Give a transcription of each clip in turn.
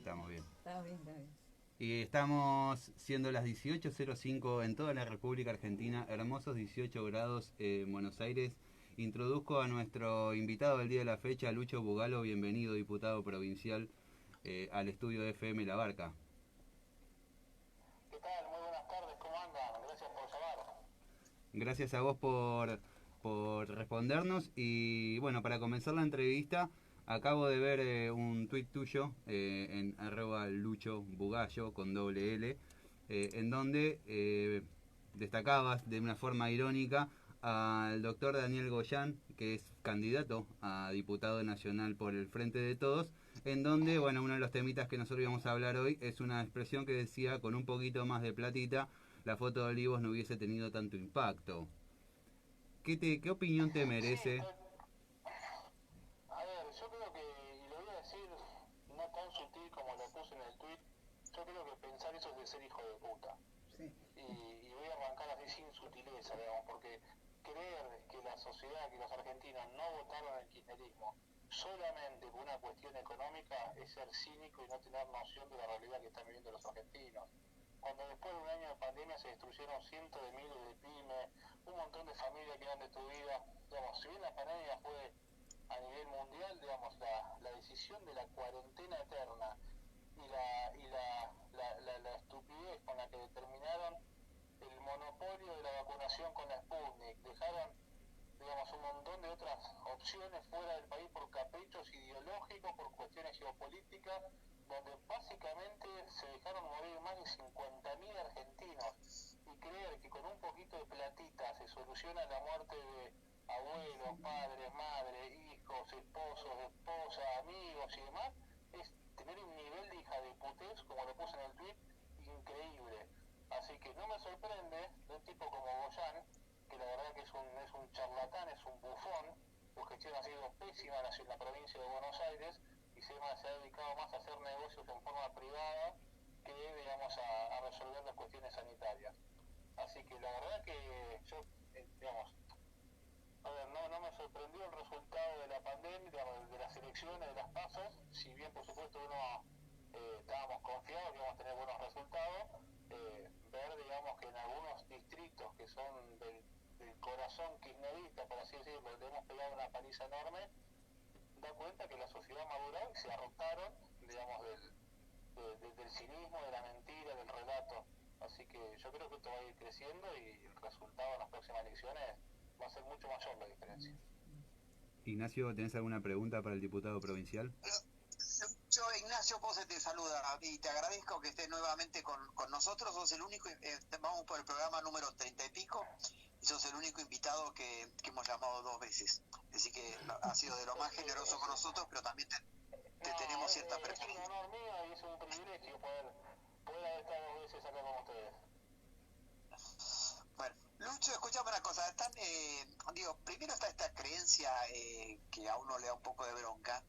estamos bien. Está bien, está bien. Y estamos siendo las 18:05 en toda la República Argentina, hermosos 18 grados en Buenos Aires. Introduzco a nuestro invitado del día de la fecha, Lucho Bugalo, bienvenido, diputado provincial, al estudio de FM La Barca. ¿Qué tal? Muy buenas tardes, ¿cómo andan? Gracias por llamar. Gracias a vos por respondernos. Y bueno, para comenzar la entrevista, acabo de ver un tuit tuyo en @Lucho Bugallo con doble L, en donde destacabas de una forma irónica al doctor Daniel Goyán, que es candidato a diputado nacional por el Frente de Todos, en donde, bueno, uno de los temitas que nosotros íbamos a hablar hoy es una expresión que decía: con un poquito más de platita, la foto de Olivos no hubiese tenido tanto impacto. ¿Qué opinión te Sí, merece? a ver, yo creo que, y lo voy a decir no tan sutil como lo puse en el tweet, yo creo que pensar eso es de ser hijo de puta. Sí. Y voy a arrancar así sin sutileza, digamos, porque creer que la sociedad, que los argentinos no votaron al kirchnerismo solamente por una cuestión económica es ser cínico y no tener noción de la realidad que están viviendo los argentinos. Cuando después de un año de pandemia se destruyeron cientos de miles de pymes, un montón de familias quedan destruidas, digamos, si bien la pandemia fue a nivel mundial, digamos, la decisión de la cuarentena eterna y la estupidez con la que determinaron el monopolio de la vacunación con la Sputnik, dejaron, digamos, un montón de otras opciones fuera del país por caprichos ideológicos, por cuestiones geopolíticas, donde básicamente se dejaron morir más de 50.000 argentinos, y creer que con un poquito de platita se soluciona la muerte de abuelos, padres, madres, hijos, esposos, esposas, amigos y demás, es tener un nivel de hija de putés, como lo puse en el tweet, increíble. Así que no me sorprende de un tipo como Goyán, que la verdad que es un charlatán, es un bufón, su gestión ha sido pésima en la provincia de Buenos Aires, y se ha dedicado más a hacer negocios en forma privada que, digamos, a resolver las cuestiones sanitarias. Así que la verdad que yo, digamos, a ver, no me sorprendió el resultado de la pandemia, digamos, de las elecciones, de las pasos, si bien por supuesto uno estábamos confiados que íbamos a tener buenos resultados, ver, digamos, que en algunos distritos que son del corazón kirchnerista, por así decirlo, le hemos pegado una paliza enorme, da cuenta que la sociedad maduró y se arrotaron, digamos, del cinismo, de la mentira, del relato. Así que yo creo que esto va a ir creciendo y el resultado en las próximas elecciones va a ser mucho mayor la diferencia. Ignacio, ¿tenés alguna pregunta para el diputado provincial? Yo, Ignacio Pose, te saluda y te agradezco que estés nuevamente con nosotros. Sos el único, vamos por el programa número 30 y pico, y sos el único invitado que hemos llamado 2 veces. Así que ha sido de lo más generoso con nosotros, pero también te tenemos cierta preferencia. Es un honor mío y es un privilegio poder haber estado 2 veces acá con ustedes. Bueno, Lucho, escuchame una cosa, primero está esta creencia que a uno le da un poco de bronca,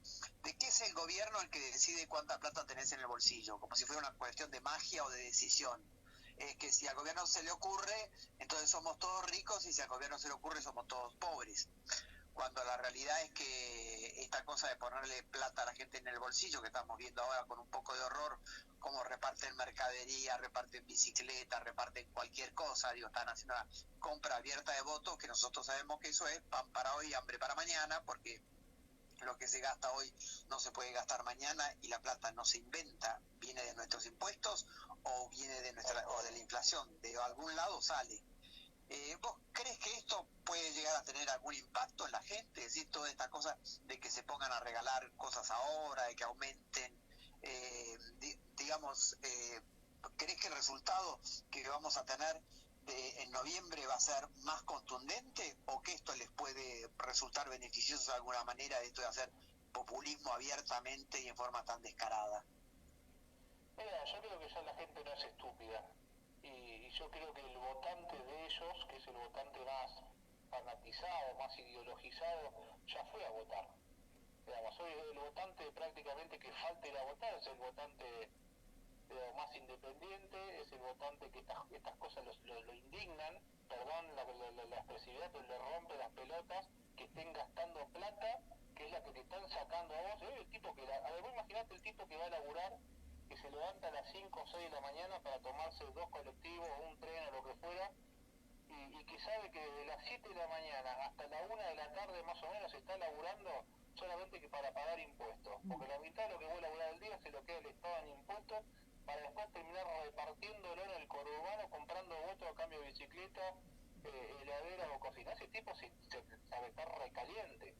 de que es el gobierno el que decide cuánta plata tenés en el bolsillo, como si fuera una cuestión de magia o de decisión. Es que si al gobierno se le ocurre, entonces somos todos ricos, y si al gobierno se le ocurre, somos todos pobres. Cuando la realidad es que esta cosa de ponerle plata a la gente en el bolsillo, que estamos viendo ahora con un poco de horror, cómo reparten mercadería, reparten bicicletas, reparten cualquier cosa, están haciendo una compra abierta de votos, que nosotros sabemos que eso es pan para hoy, hambre para mañana, porque lo que se gasta hoy no se puede gastar mañana, y la plata no se inventa, viene de nuestros impuestos o viene de la inflación, de algún lado sale. ¿Vos crees que esto puede llegar a tener algún impacto en la gente? Es decir, toda esta cosa de que se pongan a regalar cosas ahora, de que aumenten, ¿crees que el resultado que vamos a tener en noviembre va a ser más contundente, o que esto les puede resultar beneficioso de alguna manera, de esto de hacer populismo abiertamente y en forma tan descarada? Mira, yo creo que ya la gente no es estúpida, y yo creo que el votante de ellos, que es el votante más fanatizado, más ideologizado, ya fue a votar. Digamos, hoy el votante prácticamente que falta ir a votar es el votante más independiente, es el votante que estas cosas lo indignan, perdón la expresividad, pero le rompe las pelotas, que estén gastando plata, que es la que te están sacando a vos. El tipo que a ver, vos imaginate el tipo que va a laburar que se levanta a las 5 o 6 de la mañana para tomarse 2 colectivos, un tren o lo que fuera, y que sabe que desde las 7 de la mañana hasta la 1 de la tarde más o menos está laburando solamente que para pagar impuestos, porque la mitad de lo que voy a laburar el día se lo queda el Estado en impuestos para después terminar repartiéndolo en el conurbano, comprando votos a cambio de bicicleta, heladera o cocina. Ese tipo sabe estar recaliente.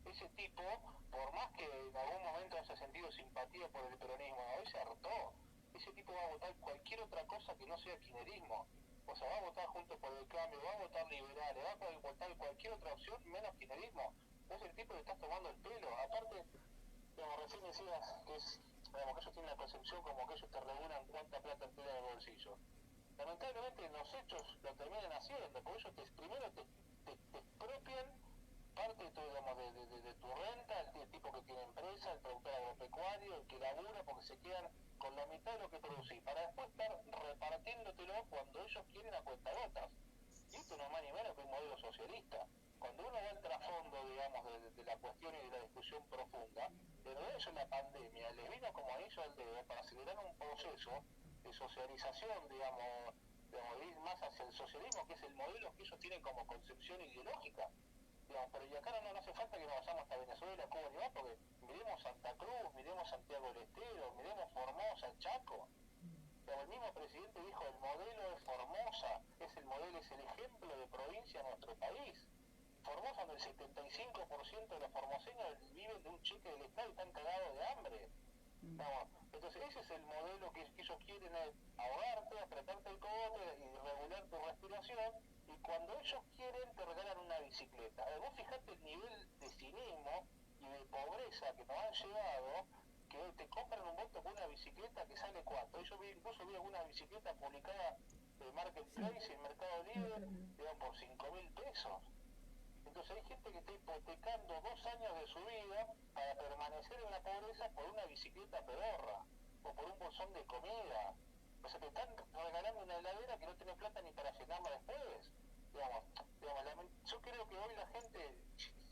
Ese tipo, por más que en algún momento haya sentido simpatía por el peronismo, hoy se hartó. Ese tipo va a votar cualquier otra cosa que no sea kirchnerismo. O sea, va a votar Juntos por el Cambio, va a votar liberales, va a votar cualquier otra opción menos kirchnerismo. Es el tipo que estás tomando el pelo. Aparte, digamos, recién decías que es, digamos, que ellos tienen la percepción como que ellos te regulan cuánta plata te da en el bolsillo. Lamentablemente los hechos lo terminan haciendo, porque ellos primero te expropian parte de tu, digamos, de tu renta, el tipo que tiene empresa, el productor agropecuario, el que labura, porque se quedan con la mitad de lo que producís, para después estar repartiéndotelo cuando ellos quieren a cuentagotas. Y esto no es más ni menos que un modelo socialista. Cuando uno va al trasfondo, digamos, de la cuestión y de la discusión profunda, de eso en la pandemia les vino como anillo al dedo para acelerar un proceso de socialización, digamos, de ir más hacia el socialismo, que es el modelo que ellos tienen como concepción ideológica. Digamos, pero y acá no hace falta que nos vayamos hasta Venezuela, Cuba ni más, porque miremos Santa Cruz, miremos Santiago del Estero, miremos Formosa, Chaco. Pero el mismo presidente dijo, el modelo de Formosa es el modelo, es el ejemplo de provincia en nuestro país. Formosa, donde el 75% de los formoseños viven de un cheque del Estado y están cagados de hambre. No, entonces ese es el modelo que ellos quieren, es ahogarte, apretarte el cogote y regular tu respiración, y cuando ellos quieren te regalan una bicicleta. Vos fijate el nivel de cinismo y de pobreza que nos han llevado, que te compran un voto con una bicicleta que sale cuánto. Yo incluso vi alguna bicicleta publicada de Marketplace y en Mercado Libre, digamos, por 5.000 pesos. Entonces hay gente que está hipotecando 2 años de su vida para permanecer en la pobreza por una bicicleta pedorra o por un bolsón de comida. O sea, te están regalando una heladera que no tiene plata ni para llenarla después. Yo creo que hoy la gente,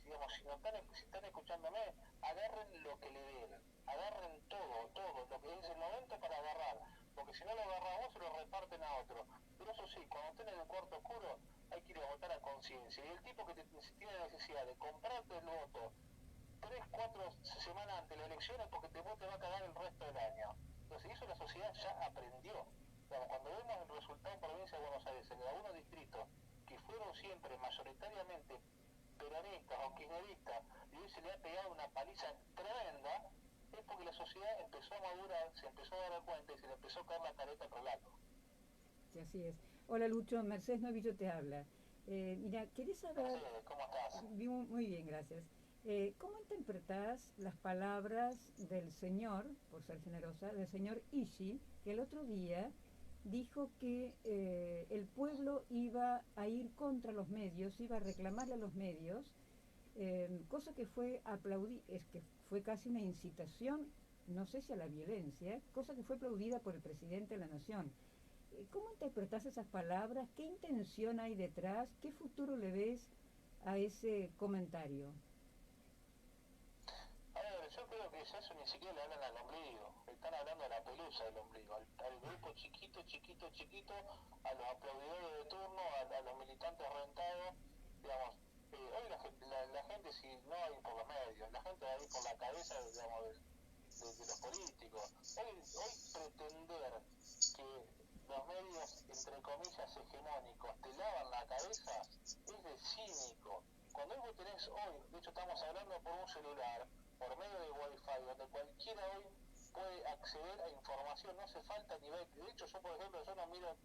digamos, si están escuchándome, agarren lo que le den, agarren todo, lo que es el momento para agarrar, porque si no lo agarras vos se lo reparten a otro. Pero eso sí, cuando estén en el cuarto oscuro hay que ir a votar a conciencia, y el tipo que tiene necesidad de comprarte el voto 3-4 semanas antes de las elecciones porque te va a cagar el resto del año. Entonces eso la sociedad ya aprendió. Cuando vemos el resultado en provincia de Buenos Aires, en algunos distritos que fueron siempre mayoritariamente peronistas o kirchneristas, y hoy se le ha pegado una paliza tremenda, es porque la sociedad empezó a madurar, se empezó a dar cuenta y se le empezó a caer la careta al relato. Sí, así es. Hola Lucho, Mercedes Novillo te habla. Mira, ¿querés saber? Mercedes, ¿cómo estás? Muy bien, gracias. ¿Cómo interpretás las palabras del señor, por ser generosa, del señor Ishi, que el otro día dijo que el pueblo iba a ir contra los medios, iba a reclamarle a los medios, cosa que fue es que fue casi una incitación, no sé si a la violencia, cosa que fue aplaudida por el presidente de la Nación? ¿Cómo interpretás esas palabras? ¿Qué intención hay detrás? ¿Qué futuro le ves a ese comentario? A ver, yo creo que eso ni siquiera le hablan al ombligo, están hablando a la pelusa del ombligo, al grupo chiquito, a los aplaudidores de turno, a los militantes rentados, digamos. Hoy la gente, si no va a ir por los medios, la gente va a ir por la cabeza, digamos, de los políticos. Hoy pretender que los medios, entre comillas, hegemónicos, te lavan la cabeza, es de cínico. Cuando vos tenés hoy, de hecho estamos hablando por un celular, por medio de Wi-Fi, donde cualquiera hoy puede acceder a información, no hace falta nivel. De hecho, yo, por ejemplo, yo no miro,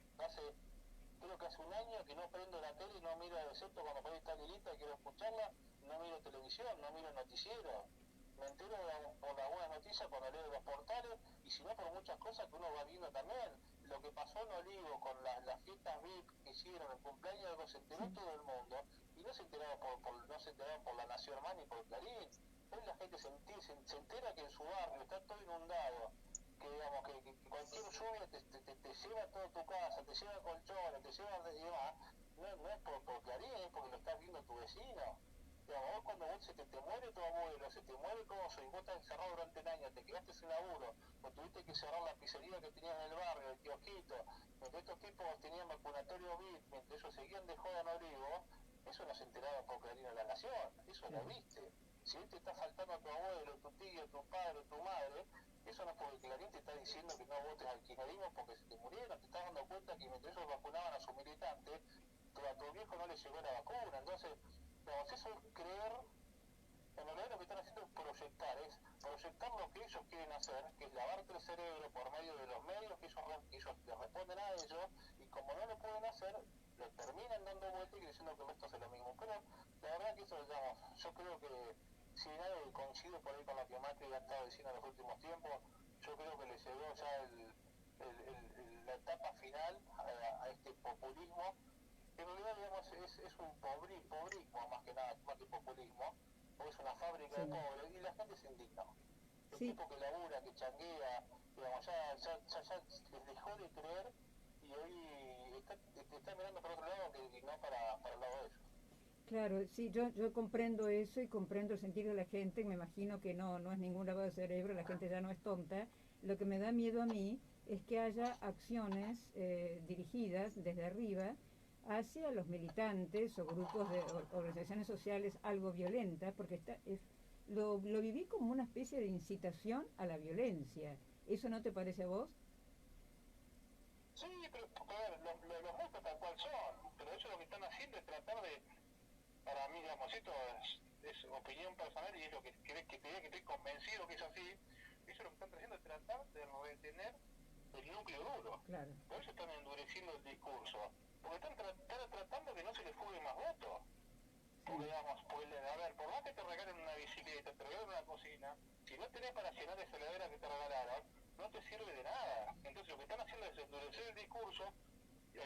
creo que hace un año que no prendo la tele y no miro, excepto cuando por ahí está Lilita y quiero escucharla, no miro televisión, no miro noticiero. Me entero por las buenas noticias cuando leo los portales, y si no por muchas cosas que uno va viendo también. Lo que pasó en Olivo con las fiestas VIP que hicieron, el cumpleaños, se enteró todo el mundo, y no se enteraron por La Nación Más ni por Clarín. Hoy la gente se entera que en su barrio está todo inundado, que digamos que cualquier lluvia te lleva a toda tu casa, te lleva colchones, te lleva y demás. No es por Clarín, es porque lo estás viendo tu vecino. Digamos, vos cuando vos se te muere tu abuelo, se te muere todo, y vos estás encerrado durante un año, te quedaste sin laburo, o tuviste que cerrar la pizzería que tenías en el barrio, el kiosquito, mientras estos tipos tenían vacunatorio VIP, mientras ellos seguían de joda en Olivo, eso no se enteraba por Clarín a la Nación, eso lo viste. Si hoy te está faltando a tu abuelo, tu tío, tu padre, tu madre, eso no es porque Clarín te está diciendo que no votes al kirchnerismo porque se te murieron, te estás dando cuenta que mientras ellos vacunaban a sus militantes, a tu viejo no le llegó la vacuna. Entonces, digamos, eso es creer, en realidad lo que están haciendo es proyectar lo que ellos quieren hacer, que es lavarte el cerebro por medio de los medios que ellos les responden a ellos, y como no lo pueden hacer, le terminan dando vuelta y diciendo que esto es lo mismo. Pero la verdad que eso, digamos, yo creo que si nadie coincide por ahí con lo que Macri ha estado diciendo en los últimos tiempos, yo creo que le llegó ya la etapa final a este populismo. En realidad, digamos, es un pobrismo más que nada, más que populismo, porque es una fábrica de pobres y la gente se indigna. El tipo que labura, que changuea, digamos, ya les dejó de creer y hoy está mirando para otro lado que no para el lado de ellos. Claro, sí, yo comprendo eso y comprendo el sentir de la gente, me imagino que no es ningún lavado de cerebro, la gente ya no es tonta. Lo que me da miedo a mí es que haya acciones dirigidas desde arriba hacia los militantes o grupos de organizaciones sociales algo violentas, porque lo viví como una especie de incitación a la violencia. ¿Eso no te parece a vos? Sí, pero a ver, los muestran tal cual son, pero ellos lo que están haciendo es tratar de, para mí, digamos, esto es opinión personal y es lo que estoy convencido que es así, eso lo que están haciendo es tratar de retener el núcleo duro. Claro. Por eso están endureciendo el discurso, porque están tratando que no se les fugue más votos. Porque, digamos, a ver, por más que te regalen una bicicleta, te regalen una cocina, si no tenés para llenar esa heladera que te regalaron, no te sirve de nada. Entonces lo que están haciendo es endurecer el discurso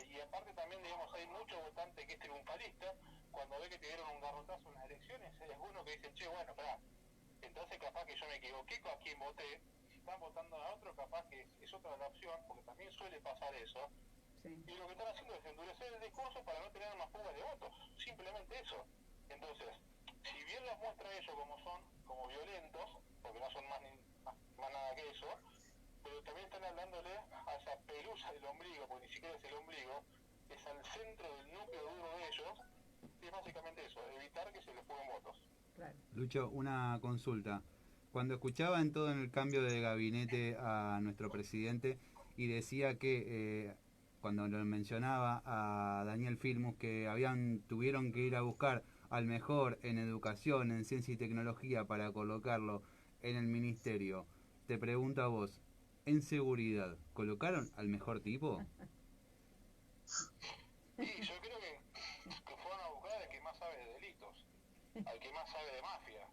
y aparte también, digamos, hay mucho votante que es triunfalista, cuando ve que te dieron un garrotazo en las elecciones, hay algunos que dicen, che, bueno, pará, entonces capaz que yo me equivoqué con a quién voté, si están votando a otro, capaz que es otra la opción, porque también suele pasar eso, y lo que están haciendo es endurecer el discurso para no tener más fuga de votos, simplemente eso. Entonces, si bien los muestra ellos como son, como violentos, porque no son más nada que eso, pero también están hablándole a esa pelusa del ombligo, porque ni siquiera es el ombligo, es al centro del núcleo duro de ellos, y es básicamente eso, evitar que se les fuguen votos. Claro. Lucho, una consulta. Cuando escuchaba en todo el cambio de gabinete a nuestro presidente y decía que cuando lo mencionaba a Daniel Filmus que tuvieron que ir a buscar al mejor en educación, en ciencia y tecnología para colocarlo en el ministerio, te pregunto a vos, en seguridad, ¿colocaron al mejor tipo? Y yo creo que fueron a buscar al que más sabe de delitos, al que más sabe de mafia,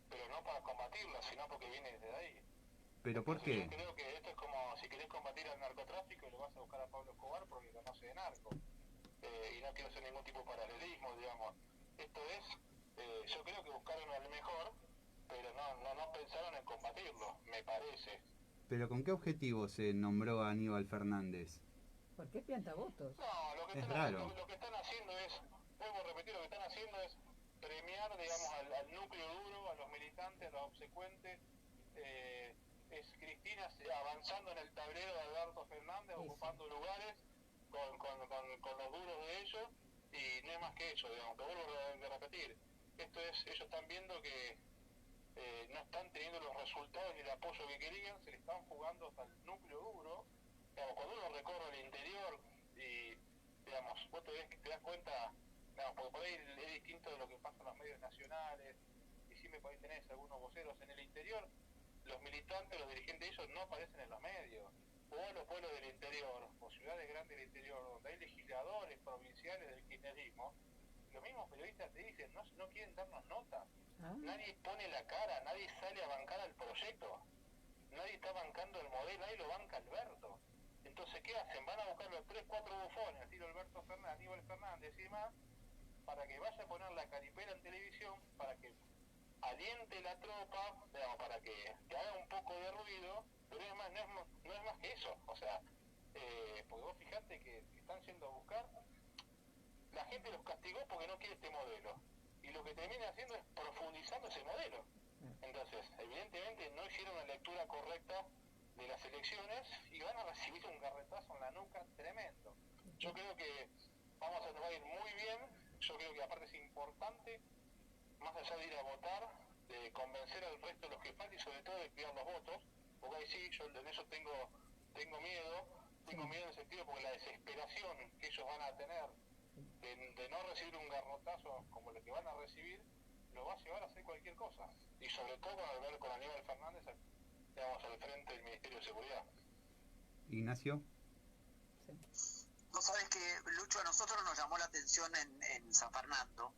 pero no para combatirla, sino porque viene desde ahí. ¿Pero por qué? Yo creo que esto es como si querés combatir al narcotráfico y lo vas a buscar a Pablo Escobar porque conoce de narco. Y no quiero hacer ningún tipo de paralelismo, digamos. Esto es, yo creo que buscaron al mejor, pero no pensaron en combatirlo, me parece. ¿Pero con qué objetivo se nombró a Aníbal Fernández? ¿Por qué piantavotos? No, lo que están haciendo es, vuelvo a repetir, lo que están haciendo es premiar, digamos, al núcleo duro, a los militantes, a los obsecuentes. Es Cristina avanzando en el tablero de Alberto Fernández, ocupando lugares con los duros de ellos, y no es más que eso, digamos, te vuelvo a repetir. Esto es, ellos están viendo que no están teniendo los resultados ni el apoyo que querían, se le están jugando hasta el núcleo duro. Digamos, cuando uno recorre el interior y, digamos, vos te das cuenta, digamos, porque por ahí es distinto de lo que pasa en los medios nacionales, y siempre por ahí tenés algunos voceros en el interior, los militantes, los dirigentes de ellos no aparecen en los medios. O los pueblos del interior, o ciudades grandes del interior, donde hay legisladores provinciales del kirchnerismo, los mismos periodistas te dicen, no quieren darnos nota. Nadie pone la cara, nadie sale a bancar al proyecto, nadie está bancando el modelo, nadie lo banca Alberto. Entonces, ¿qué hacen? Van a buscar los 3, 4 bufones, al tiro Alberto Fernández, Aníbal Fernández y demás, para que vaya a poner la caripela en televisión, para que aliente la tropa, digamos, para que haga un poco de ruido, pero es más, no es más que eso. O sea, porque vos fijate que están yendo a buscar, la gente los castigó porque no quiere este modelo. y lo que termina haciendo es profundizando ese modelo. Entonces, evidentemente no hicieron una lectura correcta de las elecciones y van a recibir un garretazo en la nuca tremendo. Yo creo que nos va a ir muy bien. Yo creo que aparte es importante, más allá de ir a votar, de convencer al resto de los que faltan y sobre todo de cuidar los votos, porque ahí sí, yo en eso tengo miedo en el sentido porque la desesperación que ellos van a tener de no recibir un garrotazo como el que van a recibir, lo va a llevar a hacer cualquier cosa. Y sobre todo al ver con Aníbal Fernández, digamos, al frente del Ministerio de Seguridad. Ignacio. No sabes que, Lucho, a nosotros nos llamó la atención en San Fernando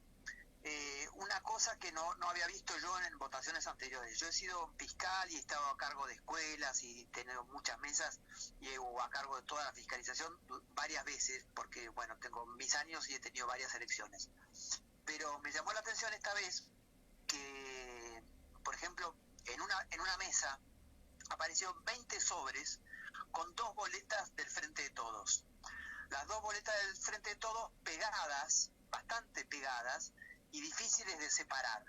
una cosa que no había visto yo en votaciones anteriores. Yo he sido fiscal y he estado a cargo de escuelas y he tenido muchas mesas y a cargo de toda la fiscalización varias veces, porque bueno, tengo mis años y he tenido varias elecciones. Pero me llamó la atención esta vez que, por ejemplo, en una mesa aparecieron 20 sobres con 2 boletas del Frente de Todos. Las 2 boletas del Frente de Todos pegadas, bastante pegadas, y difíciles de separar.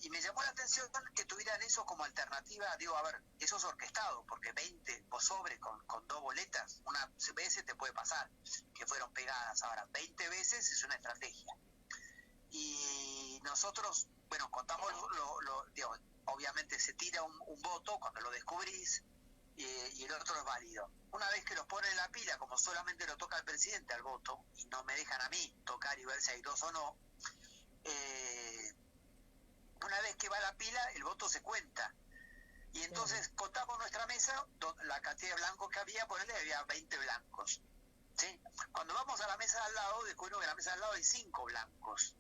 Y me llamó la atención que tuvieran eso como alternativa. Digo, a ver, eso es orquestado, porque 20 o sobres con 2 boletas, una veces te puede pasar que fueron pegadas. Ahora, 20 veces es una estrategia. Y nosotros, bueno, contamos, digo, obviamente se tira un voto cuando lo descubrís, y el otro es válido. Una vez que los ponen en la pila, como solamente lo toca el presidente al voto, y no me dejan a mí tocar y ver si hay 2 o no, una vez que va a la pila, el voto se cuenta. Y entonces contamos nuestra mesa, la cantidad de blancos que había, ponele, había 20 blancos. ¿Sí? Cuando vamos a la mesa de al lado, descubrimos que en la mesa de al lado hay 5 blancos.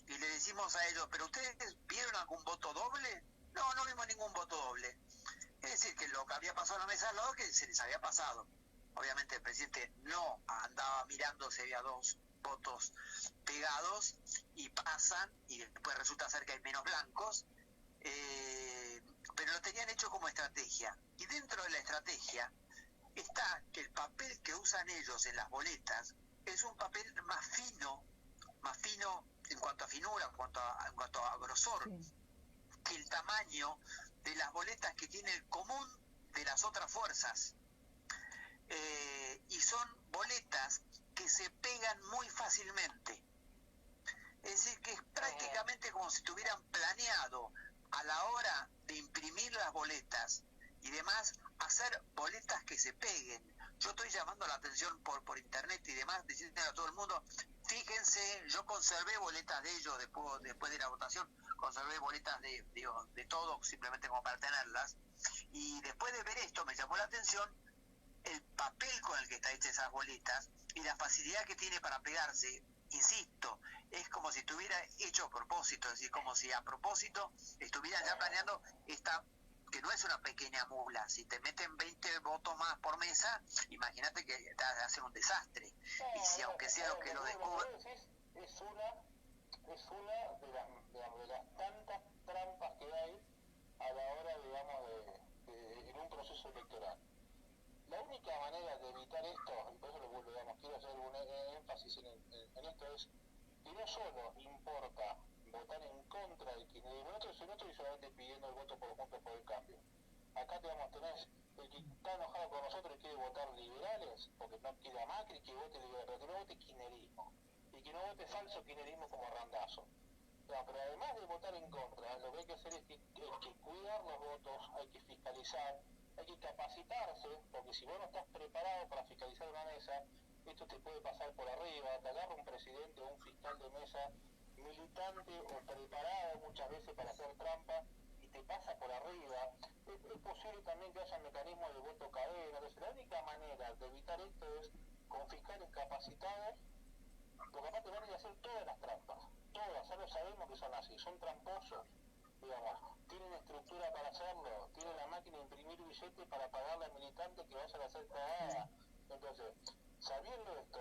Y le decimos a ellos, ¿pero ustedes vieron algún voto doble? No vimos ningún voto doble. Es decir, que lo que había pasado en la mesa al lado, que se les había pasado. Obviamente el presidente no andaba mirando si había 2 votos pegados y pasan, y después resulta ser que hay menos blancos, pero lo tenían hecho como estrategia. Y dentro de la estrategia está que el papel que usan ellos en las boletas es un papel más fino en cuanto a finura, en cuanto a grosor, que el tamaño de las boletas que tiene el común de las otras fuerzas. Y son boletas que se pegan muy fácilmente. Es decir, que es prácticamente como si tuvieran planeado a la hora de imprimir las boletas y demás, hacer boletas que se peguen. Yo estoy llamando la atención por internet y demás, diciendo a todo el mundo, fíjense, yo conservé boletas de ellos después de la votación, conservé boletas de todo, simplemente como para tenerlas, y después de ver esto me llamó la atención el papel con el que está hecha esas boletas y la facilidad que tiene para pegarse. Insisto, es como si estuviera hecho a propósito, es decir, como si a propósito estuvieran ya planeando esta, que no es una pequeña mula. Si te meten 20 votos más por mesa, imagínate que te hacen un desastre. Y si aunque sea lo que lo descubran... Es una de las tantas trampas que hay a la hora, digamos, en un proceso electoral. La única manera de evitar esto, y por eso quiero hacer un énfasis en esto, es que no solo importa votar en contra del kirchnerismo, yo no estoy solamente pidiendo el voto por Juntos por el Cambio. Acá tenés el que está enojado con nosotros y quiere votar liberales, porque no quiere a Macri, que vote liberal, pero que no vote kirchnerismo, y que no vote falso kirchnerismo como Randazzo. No, pero además de votar en contra, lo que hay que hacer es que hay que cuidar los votos, hay que fiscalizar, hay que capacitarse, porque si vos no estás preparado para fiscalizar una mesa, esto te puede pasar por arriba, te agarra un presidente o un fiscal de mesa militante o preparado muchas veces para hacer trampa y te pasa por arriba. Es posible también que haya mecanismos de voto cadena. Entonces la única manera de evitar esto es con fiscales capacitados, porque aparte van a ir a hacer todas las trampas, todas, ya lo sabemos que son así, son tramposos, digamos, tienen estructura para hacerlo, tienen la máquina de imprimir billetes para pagarle a militantes que vayan a hacer cagada. Entonces, sabiendo esto,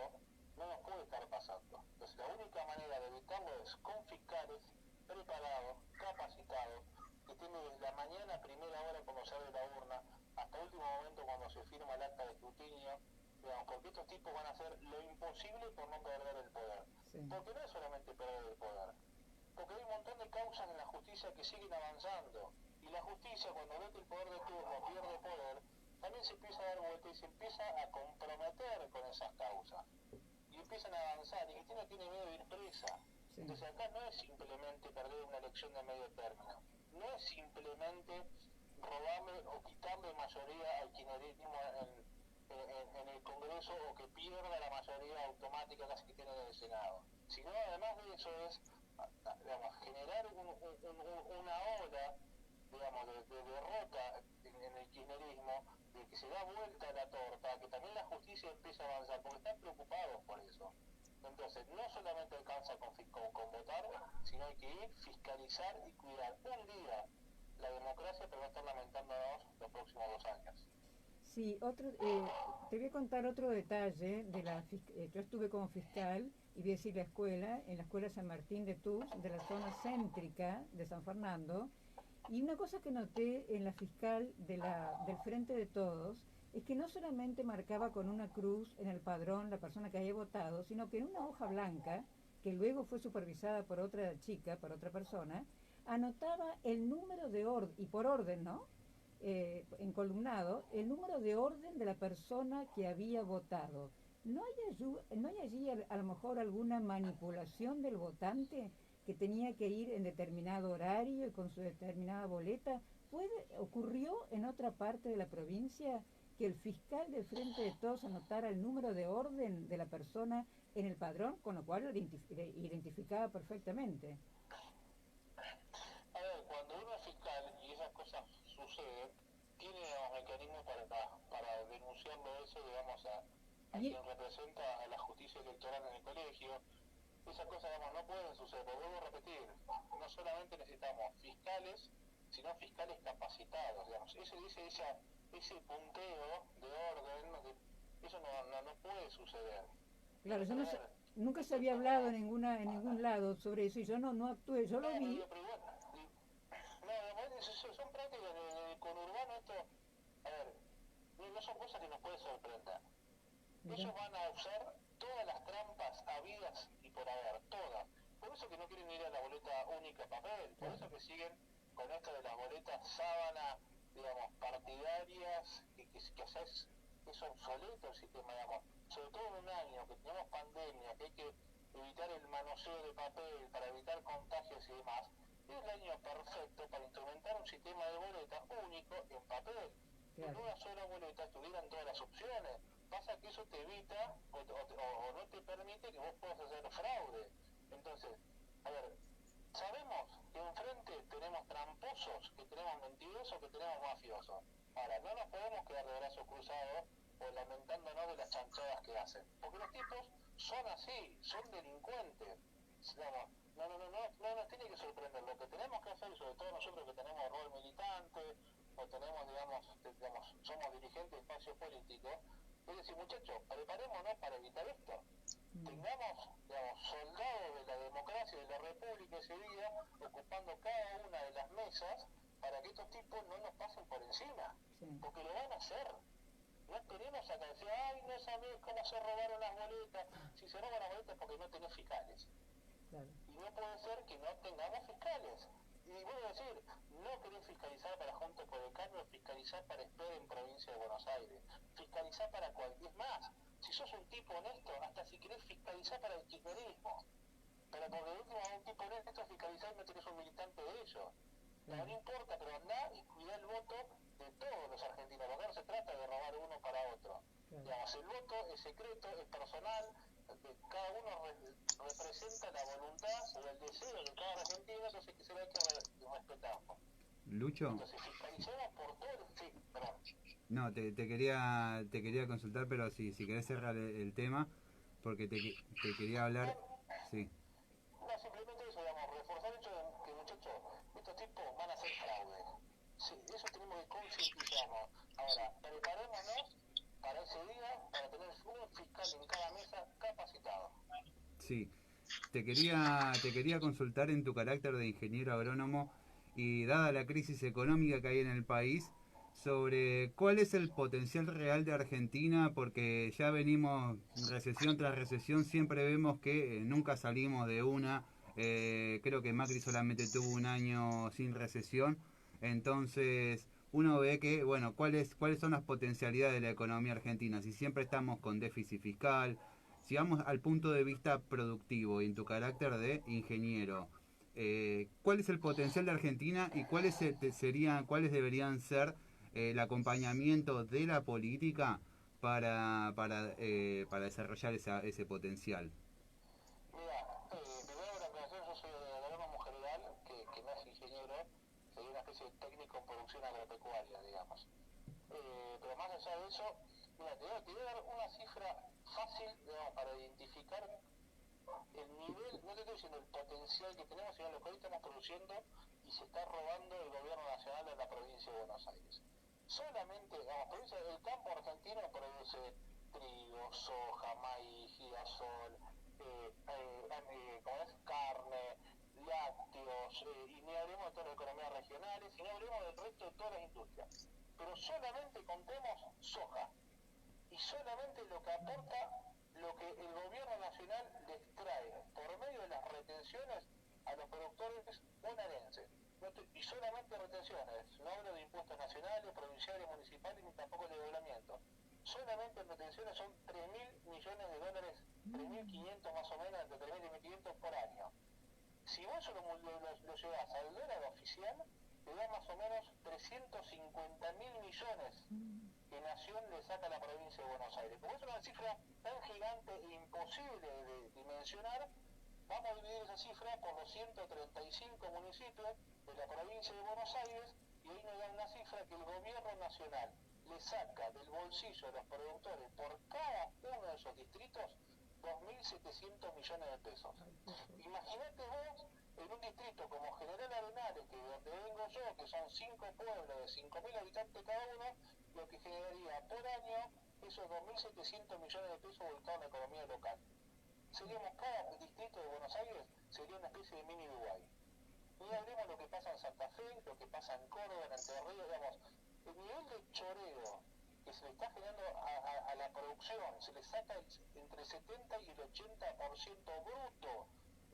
no nos puede estar pasando. Entonces, la única manera de evitarlo es con fiscales preparados, capacitados, que tienen desde la mañana a primera hora cuando se abre la urna, hasta último momento cuando se firma el acta de escrutinio, digamos, porque estos tipos van a hacer lo imposible por no perder el poder. Sí. Porque no es solamente perder el poder, porque hay un montón de causas en la justicia que siguen avanzando, y la justicia, cuando ve que el poder de turno pierde poder, también se empieza a dar vuelta y se empieza a comprometer con esas causas, y empiezan a avanzar, y Cristina tiene miedo de ir presa. Sí. Entonces acá no es simplemente perder una elección de medio término, no es simplemente robarle o quitarle mayoría al kirchnerismo en el Congreso, o que pierda la mayoría automática casi que tiene en el Senado, sino además de eso es, digamos, generar una ola, digamos, de derrota en el kirchnerismo, de que se da vuelta la torta, que también la justicia empieza a avanzar, porque están preocupados por eso. Entonces, no solamente alcanza con votar, sino hay que ir, fiscalizar y cuidar un día la democracia, pero no estar lamentándonos los próximos 2 años. Sí, te voy a contar otro detalle de yo estuve como fiscal y vi decir en la escuela San Martín de Tours, de la zona céntrica de San Fernando, y una cosa que noté en la fiscal del Frente de Todos es que no solamente marcaba con una cruz en el padrón la persona que había votado, sino que en una hoja blanca, que luego fue supervisada por otra chica, por otra persona, anotaba el número de orden, y por orden, ¿no? Encolumnado, el número de orden de la persona que había votado. ¿No hay allí a lo mejor alguna manipulación del votante que tenía que ir en determinado horario y con su determinada boleta? ¿Ocurrió en otra parte de la provincia que el fiscal del Frente de Todos anotara el número de orden de la persona en el padrón, con lo cual lo identificaba perfectamente? A ver, cuando uno es fiscal y esas cosas suceden, tiene mecanismos para denunciarlo eso, digamos, a quien representa a la justicia electoral en el colegio. Esas cosas, digamos, no pueden suceder. Pero vuelvo a repetir, no solamente necesitamos fiscales, sino fiscales capacitados, digamos. Ese punteo de orden, eso no puede suceder. Claro, nunca se había hablado en ningún lado sobre eso y yo no actué, yo lo vi. Son prácticas de conurbano. Esto, a ver, no son cosas que nos pueden sorprender. Ellos van a usar todas las trampas habidas y por haber, todas. Por eso que no quieren ir a la boleta única papel, por eso que siguen con esto de las boletas sábana, digamos, partidarias, que haces, es obsoleto el sistema, digamos, sobre todo en un año que tenemos pandemia, que hay que evitar el manoseo de papel para evitar contagios y demás. Es el año perfecto para instrumentar un sistema de boletas único en papel. Claro. En una sola boleta estuvieran todas las opciones. Pasa que eso te evita o no te permite que vos puedas hacer fraude. Entonces, a ver, sabemos que enfrente tenemos tramposos, que tenemos mentirosos, que tenemos mafiosos. Ahora, no nos podemos quedar de brazos cruzados o lamentándonos de las chanchadas que hacen. Porque los tipos son así, son delincuentes. Digamos, no nos tiene que sorprender. Lo que tenemos que hacer, sobre todo nosotros que tenemos rol militante o tenemos, digamos, somos dirigentes de espacios políticos, es decir, muchachos, preparémonos para evitar esto. Tengamos, digamos, soldados de la democracia y de la república ese día, ocupando cada una de las mesas para que estos tipos no nos pasen por encima, porque lo van a hacer. No esperemos a que decir, ay, no sabés cómo se robaron las boletas. Si se roban las boletas es porque no tenés fiscales. Claro. Y no puede ser que no tengamos fiscales. Y vuelvo a decir, no querés fiscalizar para Juntos por el Cambio, fiscalizar para Esper en provincia de Buenos Aires, fiscalizar para cualquier más. Si sos un tipo honesto, hasta si querés fiscalizar para el kirchnerismo, pero porque de último un tipo honesto fiscalizar no tenés un militante de ellos. Pero no importa, pero andá y cuidá el voto de todos los argentinos, porque no se trata de robar uno para otro. Digamos, el voto es secreto, es personal, cada uno representa la voluntad o el deseo de cada argentino, entonces que se ve que respetamos. Lucho. Entonces fiscalicemos por todo el sí, perdón. No, te quería consultar, pero si querés cerrar el tema, porque te quería hablar. Sí. No, simplemente eso, digamos, reforzar el hecho de que, muchachos, estos tipos van a hacer fraude. Sí, eso tenemos que concientizarnos. Ahora, preparémonos para ese día, para tener un fiscal en cada mesa capacitado. Sí, te quería consultar en tu carácter de ingeniero agrónomo y dada la crisis económica que hay en el país, sobre cuál es el potencial real de Argentina, porque ya venimos recesión tras recesión, siempre vemos que nunca salimos de una. Creo que Macri solamente tuvo un año sin recesión, entonces uno ve que, bueno, cuáles son las potencialidades de la economía argentina, si siempre estamos con déficit fiscal, si vamos al punto de vista productivo y en tu carácter de ingeniero. ¿Cuál es el potencial de Argentina y cuáles deberían ser el acompañamiento de la política para desarrollar ese potencial? Mira, primero una aclaración, yo soy de agrónomo general, que no es ingeniero, sería una especie de técnico en producción agropecuaria, digamos. Pero más allá de eso, mira, te voy a dar una cifra fácil, digamos, para identificar el nivel, no te estoy diciendo el potencial que tenemos, sino lo que hoy estamos produciendo y se está robando el gobierno nacional de la provincia de Buenos Aires. Solamente, digamos, el campo argentino produce trigo, soja, maíz, girasol, como es, carne, lácteos, y ni hablemos de todas las economías regionales, y no hablemos del resto de todas las industrias. Pero solamente contemos soja, y solamente lo que aporta lo que el gobierno nacional les trae por medio de las retenciones a los productores bonaerenses. Y solamente retenciones, no hablo de impuestos nacionales, provinciales, municipales, ni tampoco de desdoblamiento. Solamente en retenciones son 3.000 millones de dólares, 3.500 más o menos, entre 3.000 y 1.500 por año. Si vos eso lo llevas al dólar oficial, te da más o menos 350.000 millones que Nación le saca a la provincia de Buenos Aires. Como es una cifra tan gigante e imposible de dimensionar, vamos a dividir esa cifra por los 135 municipios de la provincia de Buenos Aires y ahí nos da una cifra que el gobierno nacional le saca del bolsillo de los productores por cada uno de esos distritos 2.700 millones de pesos. Imagínate vos en un distrito como General Arenales, que de donde vengo yo, que son 5 pueblos de 5.000 habitantes cada uno, lo que generaría por año esos 2.700 millones de pesos volcados en la economía local. Seríamos, cada distrito de Buenos Aires sería una especie de mini Dubái. Y hablemos de lo que pasa en Santa Fe, lo que pasa en Córdoba, en Entre Ríos, digamos, el nivel de choreo que se le está generando a la producción, se le saca entre el 70 y el 80% bruto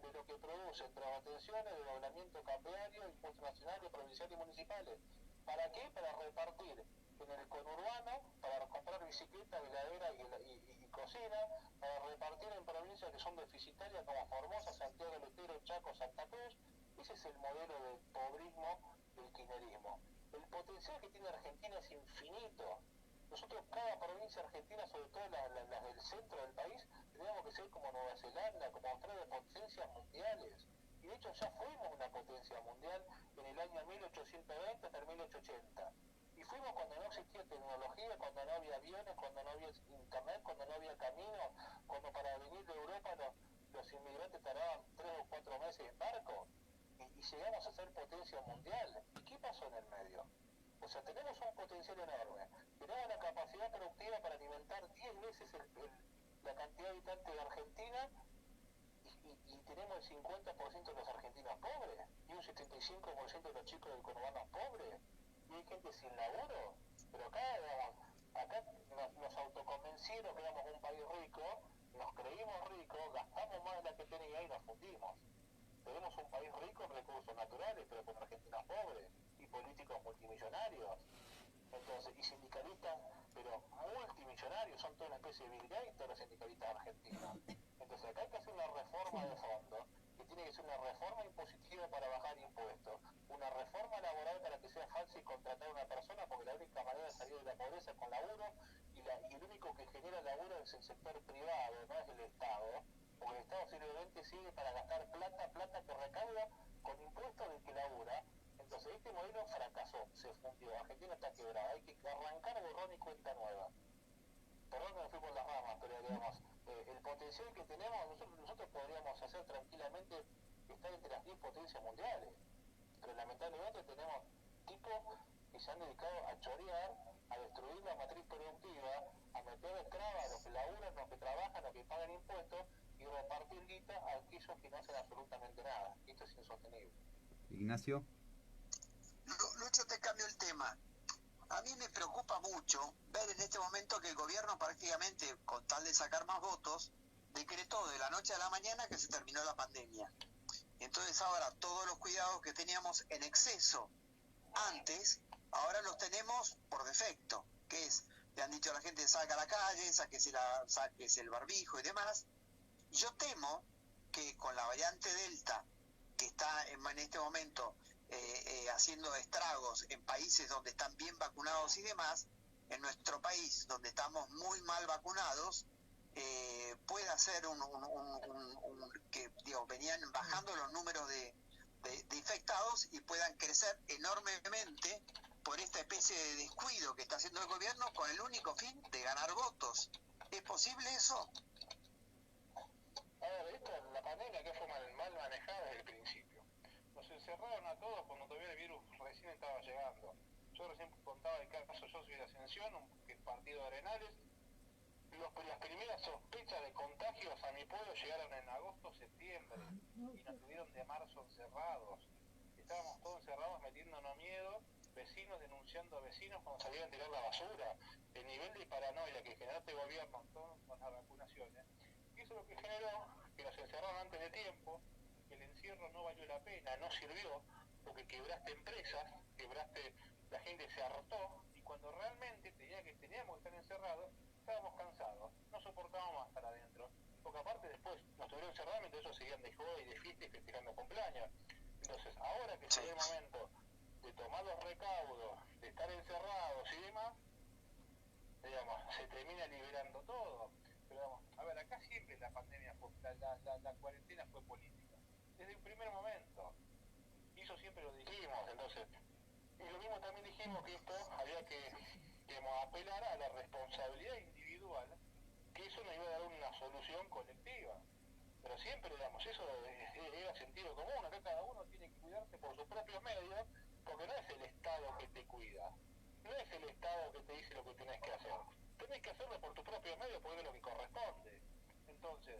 de lo que produce entre retenciones, desdoblamiento cambiario, impuestos nacionales, provinciales y municipales. ¿Para qué? Para repartir en el conurbano, para comprar bicicletas, heladera y cocina, para repartir en provincias que son deficitarias como Formosa, Santiago del Estero, Chaco, Santa Cruz. Ese es el modelo del pobrismo, del kirchnerismo. El potencial que tiene Argentina es infinito. Nosotros, cada provincia argentina, sobre todo las del centro del país, tenemos que ser como Nueva Zelanda, como Australia, potencias mundiales. Y de hecho ya fuimos una potencia mundial en el año 1820 hasta el 1880. Y fuimos cuando no existía tecnología, cuando no había aviones, cuando no había internet, cuando no había camino, cuando para venir de Europa los inmigrantes tardaban 3 o 4 meses en barco. Y llegamos a ser potencia mundial. ¿Y qué pasó en el medio? O sea, tenemos un potencial enorme. Tenemos la capacidad productiva para alimentar 10 veces la cantidad de habitantes de Argentina y tenemos el 50% de los argentinos pobres y un 75% de los chicos del conurbano pobres. Y hay gente sin laburo. Pero acá, digamos, nos autoconvencieron que éramos un país rico, nos creímos ricos, gastamos más de la que tenía y nos fundimos. Tenemos un país rico en recursos naturales, pero con argentinos pobres y políticos multimillonarios. Entonces, y sindicalistas, pero multimillonarios, son toda una especie de Bill Gates, todos los sindicalistas argentinos. Entonces, acá hay que hacer una reforma de fondo, que tiene que ser una reforma impositiva para bajar impuestos, una reforma laboral para que sea fácil contratar a una persona, porque la única manera de salir de la pobreza es con laburo, y el único que genera laburo es el sector privado, no es el Estado. Porque el Estado simplemente sirve para gastar plata que recauda con impuestos del que labura. Entonces este modelo fracasó, se fundió, Argentina está quebrada, hay que arrancar borrón y cuenta nueva. Perdón que me fui por las ramas, pero digamos, el potencial que tenemos, nosotros podríamos hacer tranquilamente estar entre las 10 potencias mundiales, pero lamentablemente tenemos tipos que se han dedicado a chorear, a destruir la matriz productiva, a meter trabas a los que laburan, los que trabajan, los que pagan impuestos, y repartir guita a aquellos que no hacen absolutamente nada. Esto es insostenible. Ignacio. Lucho, te cambio el tema. A mí me preocupa mucho ver en este momento que el gobierno prácticamente, con tal de sacar más votos, decretó de la noche a la mañana que se terminó la pandemia. Entonces ahora todos los cuidados que teníamos en exceso antes, ahora los tenemos por defecto, que es, le han dicho a la gente salga a la calle, sáquese el barbijo y demás. Yo temo que con la variante Delta, que está en este momento haciendo estragos en países donde están bien vacunados y demás, en nuestro país, donde estamos muy mal vacunados, pueda ser que digo, venían bajando los números de infectados y puedan crecer enormemente por esta especie de descuido que está haciendo el gobierno con el único fin de ganar votos. ¿Es posible eso? A ver, la pandemia que fue mal manejada desde el principio. Nos encerraron a todos cuando todavía el virus recién estaba llegando. Yo recién contaba el caso, yo soy de Ascensión, un partido de Arenales. Las primeras sospechas de contagios a mi pueblo llegaron en agosto, septiembre, y nos tuvieron de marzo encerrados. Estábamos todos encerrados metiéndonos miedo, vecinos denunciando a vecinos cuando salían a tirar la basura. El nivel de paranoia que generó este gobierno con las vacunaciones. Y eso es lo que generó que nos encerraron antes de tiempo, que el encierro no valió la pena, no sirvió, porque quebraste empresas, la gente se hartó, y cuando realmente teníamos que estar encerrados, estábamos cansados, no soportábamos más estar adentro, porque aparte después nos tuvieron encerrados mientras ellos seguían de joda y de fiesta y festejando cumpleaños. Entonces, ahora que llega el momento de tomar los recaudos, de estar encerrados y demás, digamos, se termina liberando todo. Pero digamos, a ver, acá siempre la pandemia la cuarentena fue política, desde el primer momento, y eso siempre lo dijimos. Entonces, y lo mismo también dijimos que esto había que, digamos, apelar a la responsabilidad individual, que eso nos iba a dar una solución colectiva. Pero siempre, digamos, eso era sentido común. Acá cada uno tiene que cuidarse por sus propios medios, porque no es el Estado que te cuida, no es el Estado que te dice lo que tenés que hacer. Tenés que hacerlo por tus propios medios porque es lo que corresponde. Entonces,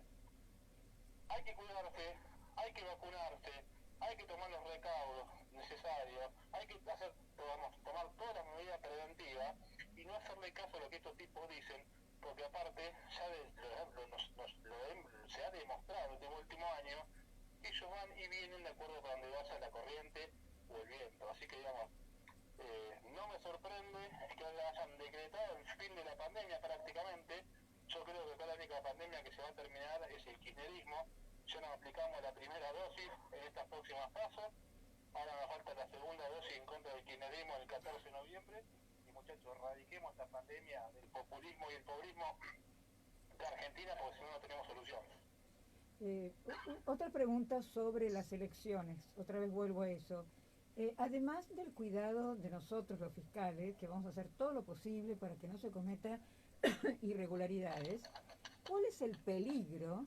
hay que cuidarse, hay que vacunarse, hay que tomar los recaudos necesarios, hay que tomar todas las medidas preventivas y no hacerle caso a lo que estos tipos dicen, porque aparte se ha demostrado este último año que ellos van y vienen de acuerdo con donde vaya la corriente o el viento. Así que digamos, no me sorprende que hayan decretado el fin de la pandemia prácticamente. Yo creo que acá la única pandemia que se va a terminar es el kirchnerismo. Ya nos aplicamos la primera dosis en estas próximas pasos. Ahora nos falta la segunda dosis en contra del kirchnerismo el 14 de noviembre. Y muchachos, erradiquemos esta pandemia del populismo y el pobrismo de Argentina, porque si no, no tenemos solución. Otra pregunta sobre las elecciones, otra vez vuelvo a eso. Además del cuidado de nosotros los fiscales, que vamos a hacer todo lo posible para que no se cometa irregularidades, ¿cuál es el peligro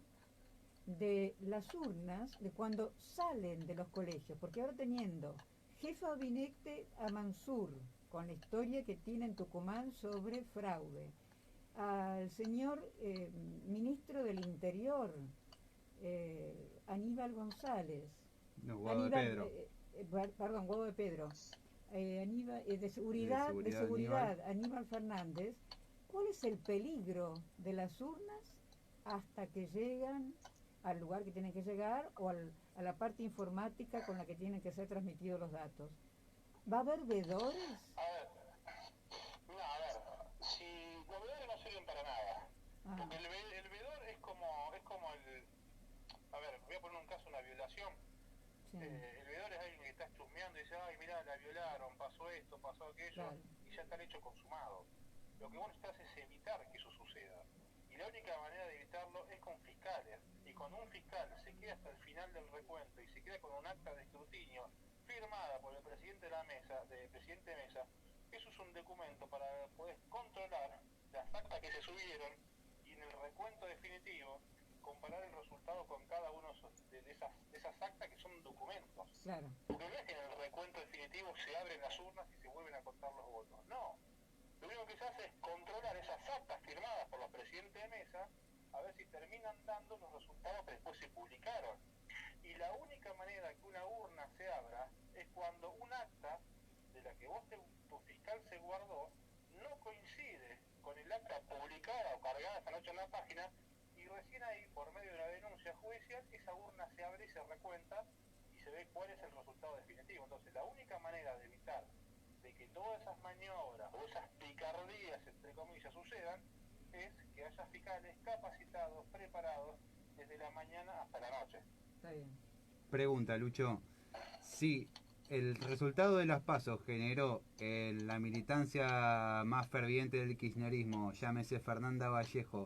de las urnas de cuando salen de los colegios? Porque ahora teniendo jefa de gabinete a Mansur, con la historia que tiene en Tucumán sobre fraude, al señor ministro del Interior, Aníbal González, no, Guado de Pedro. Perdón, Guado de Pedro, de seguridad, Aníbal Fernández. ¿Cuál es el peligro de las urnas hasta que llegan al lugar que tienen que llegar o a la parte informática con la que tienen que ser transmitidos los datos? ¿Va a haber vedores? A ver, si los vedores no sirven para nada, porque el vedor es como el... A ver, voy a poner un caso, una violación. Sí. El vedor es alguien que está chusmeando y dice, ay, mirá, la violaron, pasó esto, pasó aquello, claro, y ya está el hecho consumado. Lo que vos necesitas es evitar que eso suceda. Y la única manera de evitarlo es con fiscales. Y cuando un fiscal se queda hasta el final del recuento y se queda con un acta de escrutinio firmada por el presidente de la mesa, eso es un documento para poder controlar las actas que se subieron y en el recuento definitivo comparar el resultado con cada uno de esas actas que son documentos. Claro. Porque no es que en el recuento definitivo se abren las urnas y se vuelven a contar los votos. No. Lo único que se hace es controlar esas actas firmadas por los presidentes de mesa a ver si terminan dando los resultados que después se publicaron. Y la única manera que una urna se abra es cuando un acta de la que tu fiscal se guardó coincide con el acta publicada o cargada esta noche en la página, y recién ahí, por medio de la denuncia judicial, esa urna se abre y se recuenta y se ve cuál es el resultado definitivo. Entonces, la única manera de evitar de que todas esas maniobras o esas picardías, entre comillas, sucedan, es que haya fiscales capacitados, preparados, desde la mañana hasta la noche. Está bien. Pregunta, Lucho. Si el resultado de las PASO generó la militancia más ferviente del kirchnerismo, llámese Fernanda Vallejo,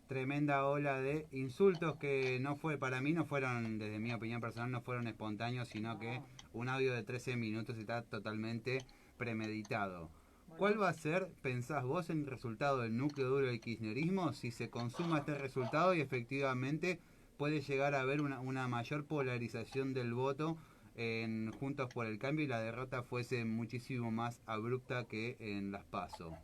tremenda ola de insultos que no fue, para mí no fueron, desde mi opinión personal, no fueron espontáneos, sino que un audio de 13 minutos está totalmente premeditado. ¿Cuál va a ser, pensás vos, el resultado del núcleo duro del kirchnerismo si se consuma este resultado y efectivamente puede llegar a haber una mayor polarización del voto en Juntos por el Cambio y la derrota fuese muchísimo más abrupta que en las PASO?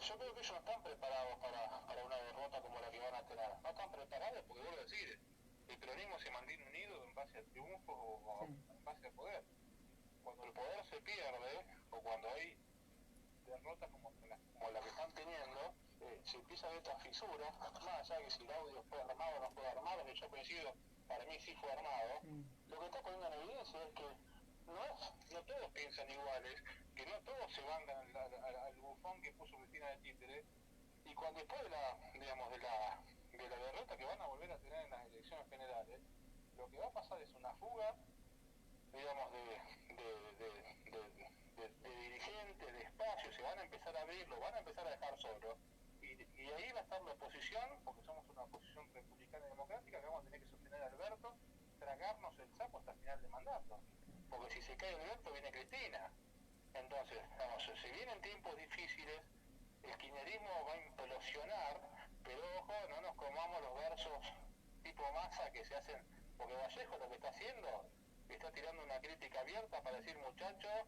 Yo creo que ellos no están preparados para una derrota como la que van a tener. No están preparados porque, vuelvo a decir, el peronismo se mantiene unido en base al triunfo o en base al poder. Cuando el poder se pierde, o cuando hay derrotas como la que están teniendo, se empieza a ver estas fisuras, más allá de que si el audio fue armado o no fue armado, que yo coincido, para mí sí fue armado. Lo que está poniendo en evidencia es que no todos piensan iguales, que no todos se van al bufón que puso Cristina de títere, y cuando después de la derrota que van a volver a tener en las elecciones generales, lo que va a pasar es una fuga, digamos, de dirigentes, de espacios, se van a empezar a abrir, lo van a empezar a dejar solo, y ahí va a estar la oposición, porque somos una oposición republicana y democrática, que vamos a tener que sostener a Alberto, tragarnos el sapo hasta el final de mandato, porque si se cae Alberto viene Cristina. Entonces, vamos, si vienen tiempos difíciles, el kirchnerismo va a implosionar, pero ojo, no nos comamos los versos tipo Massa que se hacen, porque Vallejo lo que está haciendo, está tirando una crítica abierta para decir, muchachos,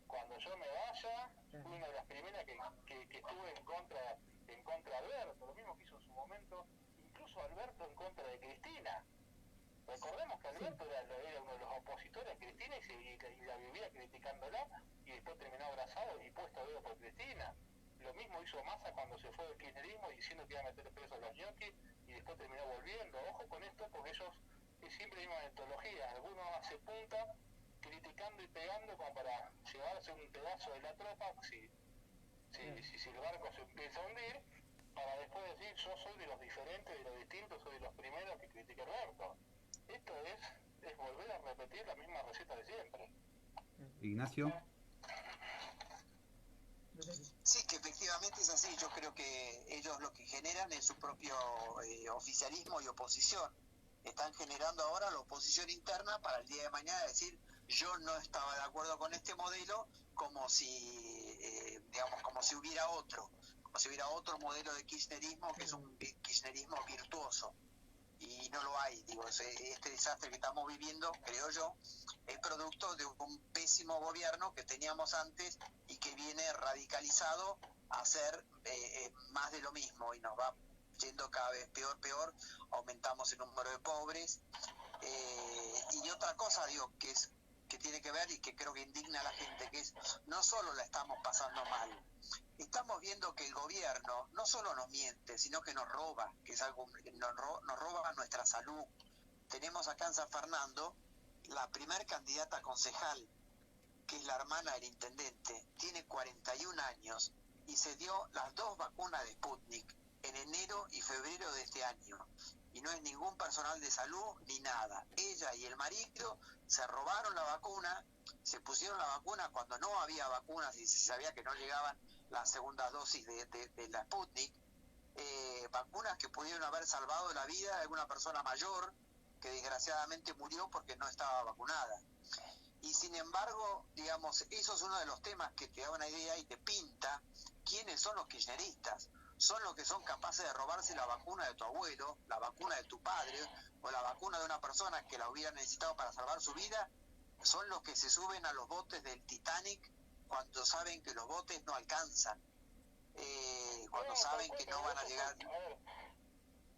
cuando yo me vaya, fui una de las primeras que estuve en contra de Alberto, lo mismo que hizo en su momento, incluso Alberto en contra de Cristina. Recordemos que Alberto era uno de los opositores a Cristina y la vivía criticándola, y después terminó abrazado y puesto a dedo por Cristina. Lo mismo hizo Massa cuando se fue del kirchnerismo diciendo que iba a meter presos a los ñoquis y después terminó volviendo. Ojo con esto, porque ellos es siempre la misma metodología. Algunos hace punta criticando y pegando como para llevarse un pedazo de la tropa si el barco se empieza a hundir, para después decir yo soy de los diferentes, de los distintos, soy de los primeros que critica Alberto. Esto es volver a repetir la misma receta de siempre. Ignacio. Sí, que efectivamente es así. Yo creo que ellos lo que generan es su propio oficialismo y oposición. Están generando ahora la oposición interna para el día de mañana decir yo no estaba de acuerdo con este modelo, como si hubiera otro modelo de kirchnerismo que es un kirchnerismo virtuoso. Y no lo hay. Digo, este desastre que estamos viviendo, creo yo, es producto de un pésimo gobierno que teníamos antes y que viene radicalizado a hacer más de lo mismo, y nos va yendo cada vez peor, aumentamos el número de pobres, y otra cosa, digo, que tiene que ver y que creo que indigna a la gente, que es, no solo la estamos pasando mal, estamos viendo que el gobierno no solo nos miente, sino que nos roba, que es algo, nos roba nuestra salud. Tenemos acá en San Fernando la primer candidata a concejal, que es la hermana del intendente, tiene 41 años y se dio las 2 vacunas de Sputnik en enero y febrero de este año, y no es ningún personal de salud ni nada. Ella y el marido se robaron la vacuna, se pusieron la vacuna cuando no había vacunas y se sabía que no llegaban las segundas dosis de la Sputnik, vacunas que pudieron haber salvado la vida de alguna persona mayor que desgraciadamente murió porque no estaba vacunada. Y sin embargo, digamos, eso es uno de los temas que te da una idea y te pinta quiénes son los kirchneristas. Son los que son capaces de robarse la vacuna de tu abuelo, la vacuna de tu padre, o la vacuna de una persona que la hubiera necesitado para salvar su vida. Son los que se suben a los botes del Titanic cuando saben que los botes no alcanzan, cuando saben que no van a llegar. A ver,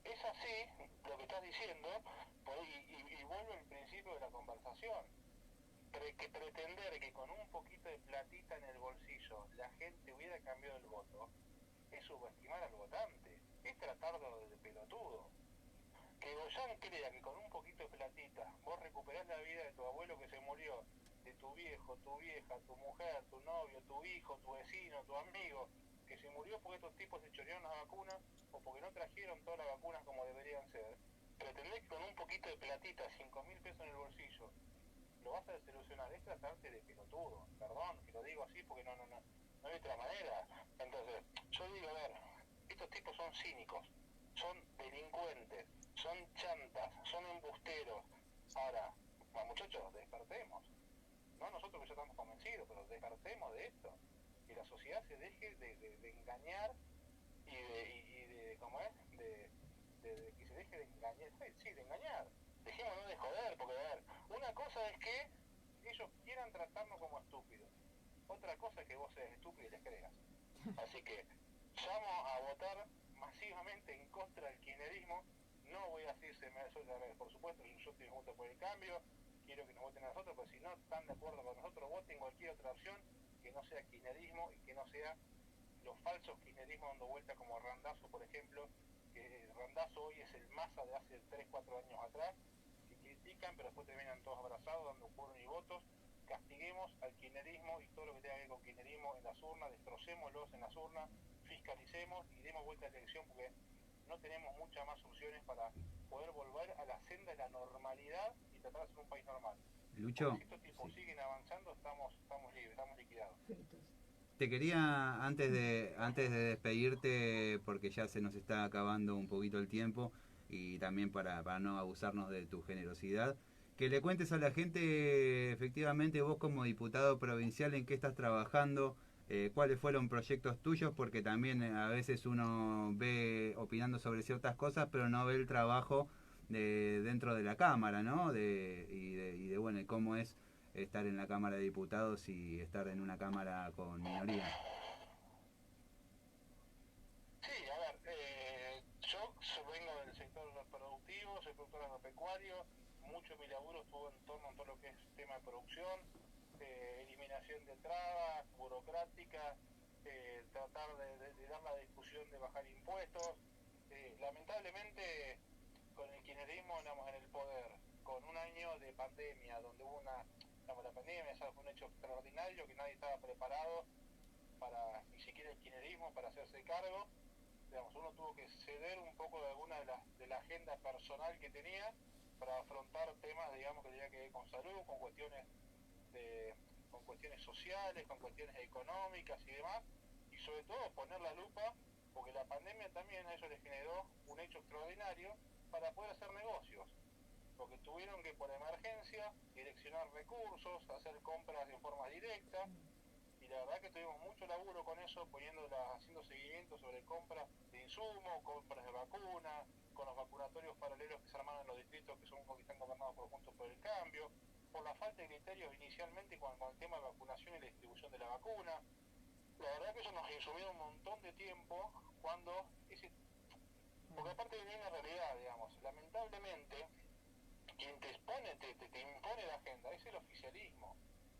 es así lo que estás diciendo, y vuelvo al principio de la conversación. Que pretender que con un poquito de platita en el bolsillo eso la gente hubiera cambiado el voto, es subestimar al votante, es tratarlo de pelotudo. Que Goyan crea que con un poquito de platita vos recuperás la vida de tu abuelo que se murió, de tu viejo, tu vieja, tu mujer, tu novio, tu hijo, tu vecino, tu amigo, que se murió porque estos tipos se chorearon las vacunas o porque no trajeron todas las vacunas como deberían ser. Pretendés que con un poquito de platita, 5.000 pesos en el bolsillo, lo vas a desilusionar. Es tratarte de pelotudo, perdón que lo digo así porque no hay otra manera. Entonces, yo digo, a ver, estos tipos son cínicos, son delincuentes, son chantas, son embusteros. Ahora, muchachos, despertemos. No nosotros que ya estamos convencidos, pero despertemos de esto. Que la sociedad se deje de engañar y de ¿cómo es? De que se deje de engañar, sí, de engañar. Dejémonos de joder, porque a ver, una cosa es que ellos quieran tratarnos como estúpidos. Otra cosa es que vos seas estúpido y les creas. Así que llamo a votar masivamente en contra del kirchnerismo. No voy a decirse, por supuesto, yo estoy junto por el cambio, quiero que nos voten a nosotros, pero si no están de acuerdo con nosotros, voten cualquier otra opción que no sea kirchnerismo y que no sea los falsos kirchnerismos dando vuelta como Randazzo, por ejemplo, que Randazzo hoy es el Massa de hace 3, 4 años atrás, que critican pero después terminan todos abrazados, dando quórum y votos. Castiguemos al kirchnerismo y todo lo que tenga que ver con kirchnerismo en las urnas, destrocémoslos en las urnas, fiscalicemos y demos vuelta a la elección porque no tenemos muchas más soluciones para poder volver a la senda de la normalidad y tratar de ser un país normal. Lucho, porque si estos tipos siguen avanzando, estamos libres, estamos liquidados. te quería, antes de despedirte, porque ya se nos está acabando un poquito el tiempo, y también para no abusarnos de tu generosidad, que le cuentes a la gente, efectivamente, vos como diputado provincial, en qué estás trabajando, cuáles fueron proyectos tuyos, porque también a veces uno ve opinando sobre ciertas cosas, pero no ve el trabajo dentro de la Cámara, ¿no? Y de bueno, y cómo es estar en la Cámara de Diputados y estar en una Cámara con minoría. Sí, a ver, yo vengo del sector productivo, soy productor agropecuario, mucho de mi laburo estuvo en torno a todo lo que es tema de producción, eliminación de trabas burocráticas, tratar de dar la discusión de bajar impuestos. Lamentablemente, con el kirchnerismo andamos en el poder, con un año de pandemia, donde hubo la pandemia fue un hecho extraordinario que nadie estaba preparado para, ni siquiera el kirchnerismo, para hacerse cargo. Digamos, uno tuvo que ceder un poco de alguna de la agenda personal que tenía para afrontar temas, digamos, que tenía que ver con salud, con cuestiones sociales, con cuestiones económicas y demás, y sobre todo poner la lupa, porque la pandemia también a ellos les generó un hecho extraordinario para poder hacer negocios, porque tuvieron que por emergencia direccionar recursos, hacer compras de forma directa, y la verdad que tuvimos mucho laburo con eso, haciendo seguimiento sobre compras de insumos, compras de vacunas, con los vacunatorios paralelos que se armaron en los distritos que son los que están gobernados por Juntos por el Cambio, por la falta de criterios inicialmente con el tema de vacunación y la distribución de la vacuna. La verdad que eso nos insumió un montón de tiempo porque aparte viene una realidad, digamos, lamentablemente quien te impone la agenda es el oficialismo.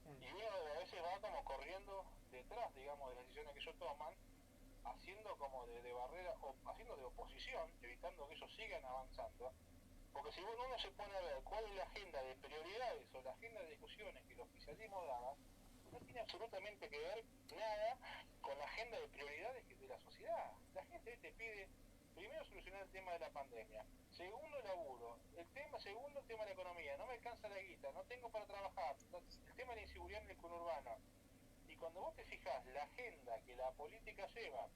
Y uno a veces va como corriendo detrás, digamos, de las decisiones que ellos toman, haciendo como de barrera, o haciendo de oposición, evitando que ellos sigan avanzando. Porque si uno se pone a ver cuál es la agenda de prioridades o la agenda de discusiones que el oficialismo daba, no tiene absolutamente que ver nada con la agenda de prioridades de la sociedad. La gente te pide, primero, solucionar el tema de la pandemia. Segundo, laburo. Segundo, el tema de la economía. No me alcanza la guita, no tengo para trabajar. El tema de la inseguridad en el conurbano. Y cuando vos te fijás la agenda que la política lleva,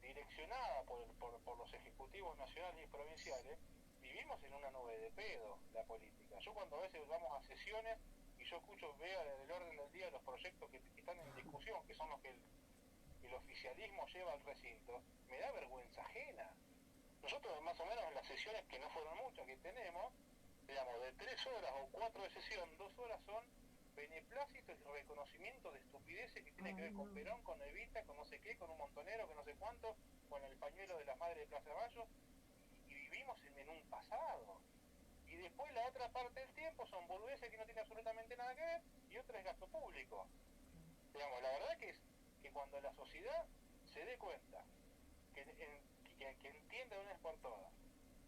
direccionada por los ejecutivos nacionales y provinciales, vivimos en una nube de pedo, la política. Yo cuando a veces vamos a sesiones y yo veo el orden del día los proyectos que están en discusión, que son los que el oficialismo lleva al recinto, me da vergüenza ajena. Nosotros más o menos en las sesiones, que no fueron muchas que tenemos, digamos, de 3 horas o 4 de sesión, 2 horas son beneplácitos y reconocimiento de estupideces que tienen que ver con Perón, con Evita, con no sé qué, con un montonero, que no sé cuánto, con el pañuelo de las madres de Plaza de Mayo, y vivimos en un pasado. Y después la otra parte del tiempo son boludeces que no tienen absolutamente nada que ver, y otra es gasto público. Digamos, la verdad que que cuando la sociedad se dé cuenta, que entienda de una vez por todas,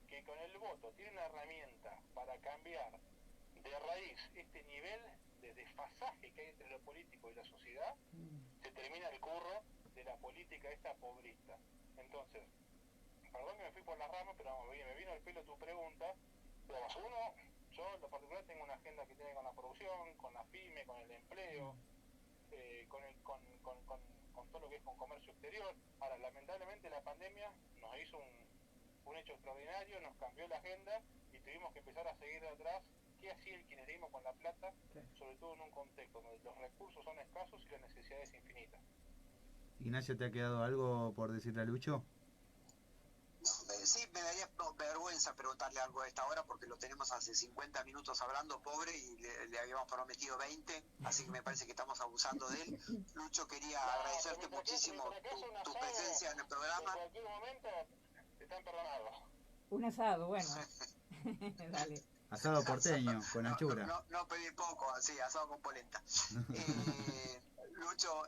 que con el voto tiene una herramienta para cambiar de raíz este nivel de desfasaje que hay entre lo político y la sociedad, se termina el curro de la política esta pobrista. Entonces, perdón que me fui por las ramas, pero vamos, me vino al pelo tu pregunta. Digamos, yo en lo particular tengo una agenda que tiene con la producción, con la pyme, con el empleo, con todo lo que es con comercio exterior. Ahora, lamentablemente la pandemia nos hizo un hecho extraordinario, nos cambió la agenda y tuvimos que empezar a seguir de atrás qué hacía el kirchnerismo con la plata, sobre todo en un contexto donde los recursos son escasos y las necesidades infinitas. Ignacio, ¿te ha quedado algo por decirle a Lucho? Sí, me daría vergüenza preguntarle algo a esta hora porque lo tenemos hace 50 minutos hablando, pobre, y le habíamos prometido 20, así que me parece que estamos abusando de él. Lucho, quería agradecerte muchísimo tu presencia en el programa. En cualquier momento están perdonados. Un asado, bueno. Dale. Asado porteño, con anchura. No pedí poco, sí, asado con polenta. Lucho,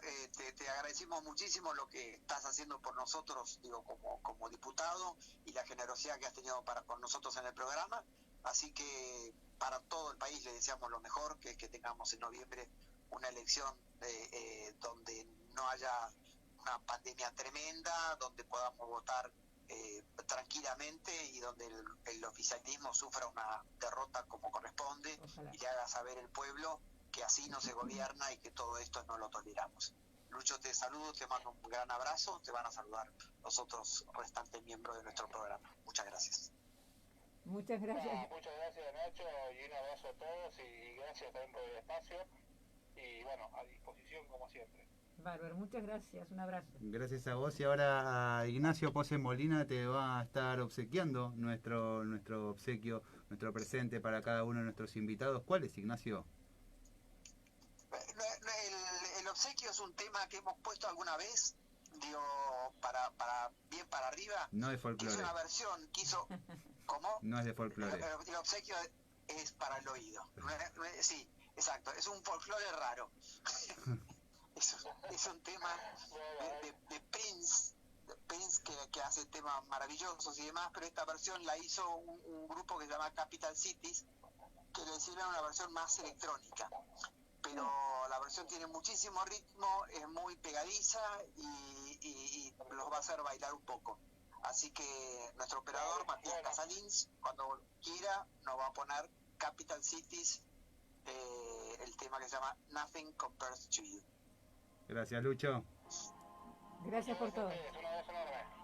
te agradecemos muchísimo lo que estás haciendo por nosotros, digo, como diputado, y la generosidad que has tenido con nosotros en el programa. Así que para todo el país le deseamos lo mejor, que es que tengamos en noviembre una elección donde no haya una pandemia tremenda, donde podamos votar tranquilamente y donde el oficialismo sufra una derrota como corresponde. Ojalá. Y le haga saber el pueblo que así no se gobierna y que todo esto no lo toleramos. Lucho, te saludo, te mando un gran abrazo, te van a saludar los otros restantes miembros de nuestro programa. Muchas gracias. Muchas gracias. Muchas gracias, Nacho, y un abrazo a todos y gracias también por el espacio y bueno, a disposición como siempre. Bárbaro, muchas gracias, un abrazo. Gracias a vos, y ahora a Ignacio Pose Molina te va a estar obsequiando nuestro obsequio, nuestro presente para cada uno de nuestros invitados. ¿Cuál es, Ignacio? El obsequio es un tema que hemos puesto alguna vez, digo, para arriba. No es folclore. Es una versión que hizo... ¿Cómo? No es de folclore. El obsequio es para el oído. Sí, exacto, es un folclore raro. Es un tema de Prince que hace temas maravillosos y demás, pero esta versión la hizo un grupo que se llama Capital Cities, que le hicieron una versión más electrónica. Pero la versión tiene muchísimo ritmo, es muy pegadiza y los va a hacer bailar un poco. Así que nuestro operador, Matías Casalins, cuando quiera, nos va a poner Capital Cities, el tema que se llama Nothing Compares to You. Gracias, Lucho. Gracias por todo. Un abrazo enorme.